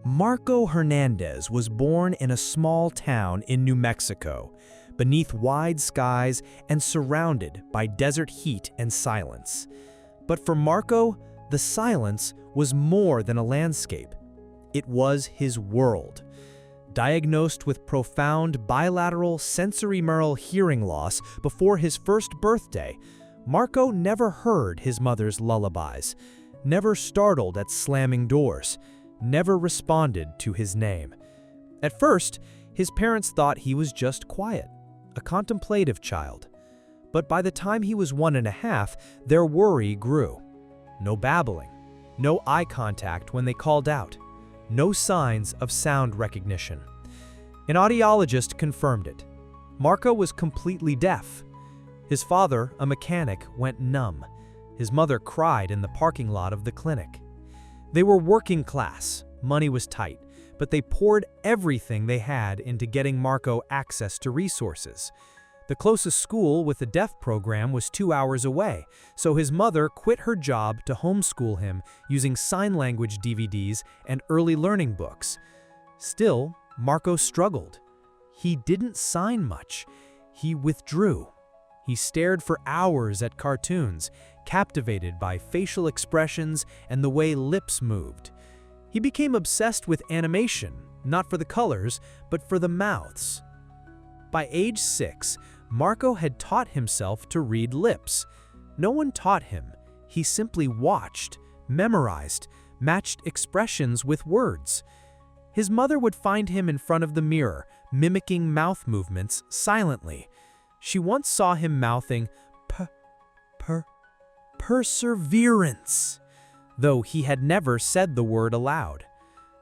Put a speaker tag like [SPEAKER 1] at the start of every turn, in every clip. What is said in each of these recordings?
[SPEAKER 1] Marco Hernandez was born in a small town in New Mexico, beneath wide skies and surrounded by desert heat and silence. But for Marco, the silence was more than a landscape. It was his world. Diagnosed with profound bilateral sensorineural hearing loss before his first birthday, Marco never heard his mother's lullabies, never startled at slamming doors, never responded to his name. At first, his parents thought he was just quiet, a contemplative child. But by the time he was 1.5, their worry grew. No babbling, no eye contact when they called out, no signs of sound recognition. An audiologist confirmed it. Marco was completely deaf. His father, a mechanic, went numb. His mother cried in the parking lot of the clinic. They were working class, money was tight, but they poured everything they had into getting Marco access to resources. The closest school with a deaf program was 2 hours away, so his mother quit her job to homeschool him using sign language DVDs and early learning books. Still, Marco struggled. He didn't sign much. He withdrew. He stared for hours at cartoons, captivated by facial expressions and the way lips moved. He became obsessed with animation, not for the colors, but for the mouths. By age 6, Marco had taught himself to read lips. No one taught him. He simply watched, memorized, matched expressions with words. His mother would find him in front of the mirror, mimicking mouth movements silently. She once saw him mouthing perseverance, though he had never said the word aloud.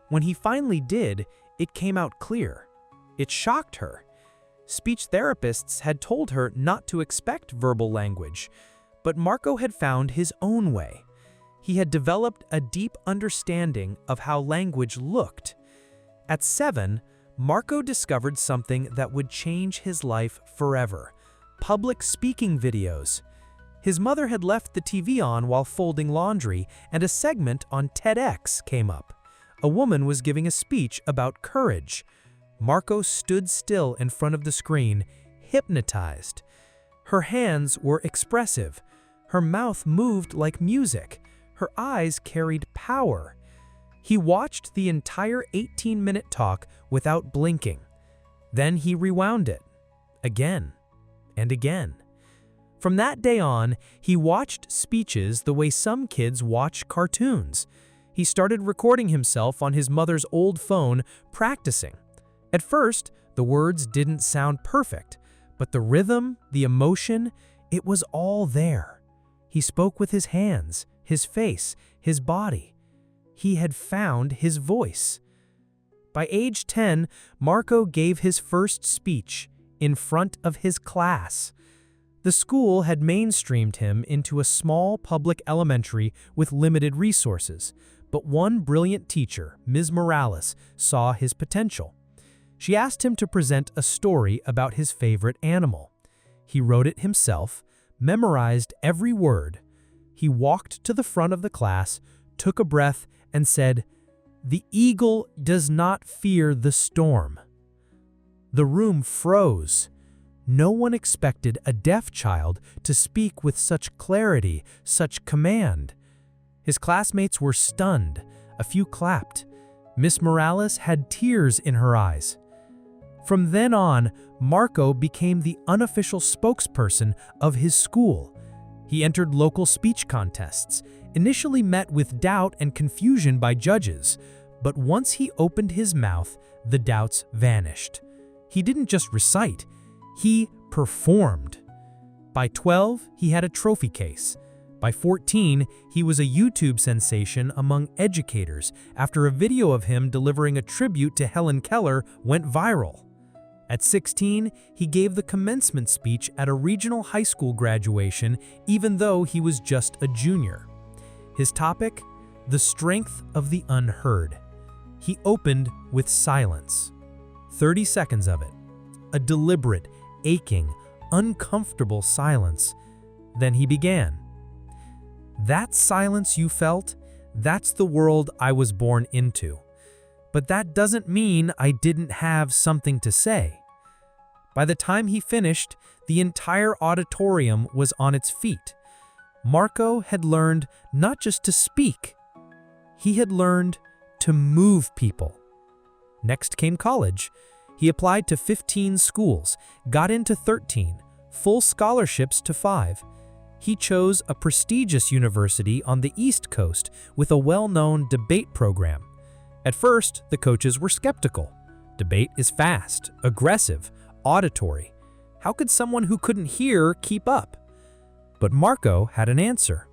[SPEAKER 1] When he finally did, it came out clear. It shocked her. Speech therapists had told her not to expect verbal language, but Marco had found his own way. He had developed a deep understanding of how language looked. At 7, Marco discovered something that would change his life forever: public speaking videos. His mother had left the TV on while folding laundry, and a segment on TEDx came up. A woman was giving a speech about courage. Marco stood still in front of the screen, hypnotized. Her hands were expressive. Her mouth moved like music. Her eyes carried power. He watched the entire 18-minute talk without blinking. Then he rewound it, again and again. From that day on, he watched speeches the way some kids watch cartoons. He started recording himself on his mother's old phone, practicing. At first, the words didn't sound perfect, but the rhythm, the emotion, it was all there. He spoke with his hands, his face, his body. He had found his voice. By age 10, Marco gave his first speech in front of his class. The school had mainstreamed him into a small public elementary with limited resources, but one brilliant teacher, Ms. Morales, saw his potential. She asked him to present a story about his favorite animal. He wrote it himself, memorized every word. He walked to the front of the class, took a breath, and said, "The eagle does not fear the storm." The room froze. No one expected a deaf child to speak with such clarity, such command. His classmates were stunned. A few clapped. Miss Morales had tears in her eyes. From then on, Marco became the unofficial spokesperson of his school. He entered local speech contests, initially met with doubt and confusion by judges, but once he opened his mouth, the doubts vanished. He didn't just recite, he performed. By 12, he had a trophy case. By 14, he was a YouTube sensation among educators after a video of him delivering a tribute to Helen Keller went viral. At 16, he gave the commencement speech at a regional high school graduation, even though he was just a junior. His topic? The strength of the unheard. He opened with silence. 30 seconds of it. A deliberate, aching, uncomfortable silence. Then he began. "That silence you felt, that's the world I was born into. but that doesn't mean I didn't have something to say." By the time he finished, the entire auditorium was on its feet. Marco had learned not just to speak, he had learned to move people. Next came college. He applied to 15 schools, got into 13, full scholarships to 5. He chose a prestigious university on the East Coast with a well-known debate program. At first, the coaches were skeptical. Debate is fast, aggressive, auditory. How could someone who couldn't hear keep up? But Marco had an answer.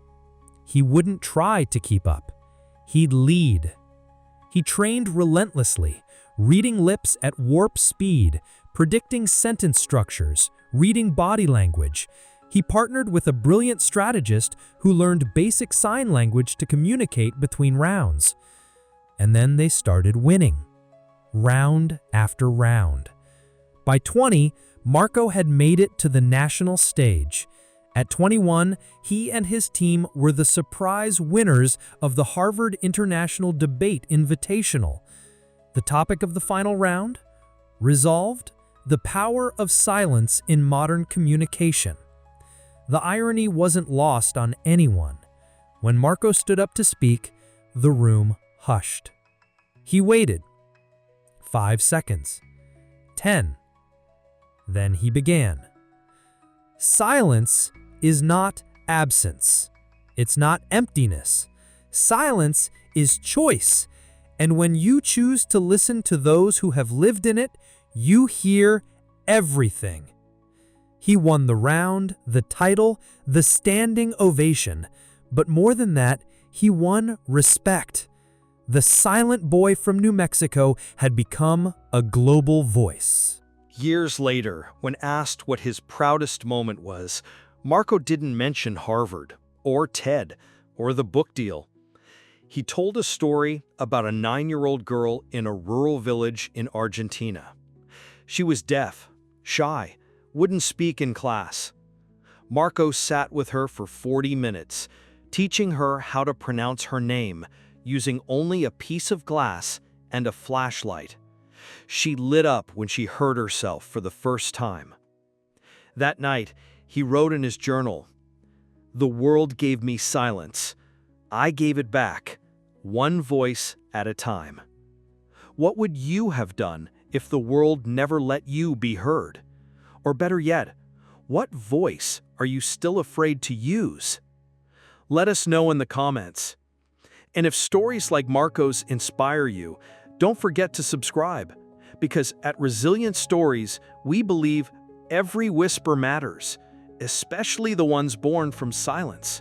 [SPEAKER 1] He wouldn't try to keep up. He'd lead. He trained relentlessly, reading lips at warp speed, predicting sentence structures, reading body language. He partnered with a brilliant strategist who learned basic sign language to communicate between rounds. And then they started winning, round after round. By 20, Marco had made it to the national stage. At 21, he and his team were the surprise winners of the Harvard International Debate Invitational. The topic of the final round? Resolved: the power of silence in modern communication. The irony wasn't lost on anyone. When Marco stood up to speak, the room hushed. He waited. 5 seconds. 10. Then he began. Silence is not absence. It's not emptiness. Silence is choice. And when you choose to listen to those who have lived in it, you hear everything. He won the round, the title, the standing ovation. But more than that, he won respect. The silent boy from New Mexico had become a global voice.
[SPEAKER 2] Years later, when asked what his proudest moment was, Marco didn't mention Harvard, or TED, or the book deal. He told a story about a 9-year-old girl in a rural village in Argentina. She was deaf, shy, wouldn't speak in class. Marco sat with her for 40 minutes, teaching her how to pronounce her name using only a piece of glass and a flashlight. She lit up when she heard herself for the first time. That night, he wrote in his journal, "The world gave me silence. I gave it back, one voice at a time." What would you have done if the world never let you be heard? Or better yet, what voice are you still afraid to use? Let us know in the comments. And if stories like Marco's inspire you, don't forget to subscribe, because at Resilient Stories, we believe every whisper matters, especially the ones born from silence.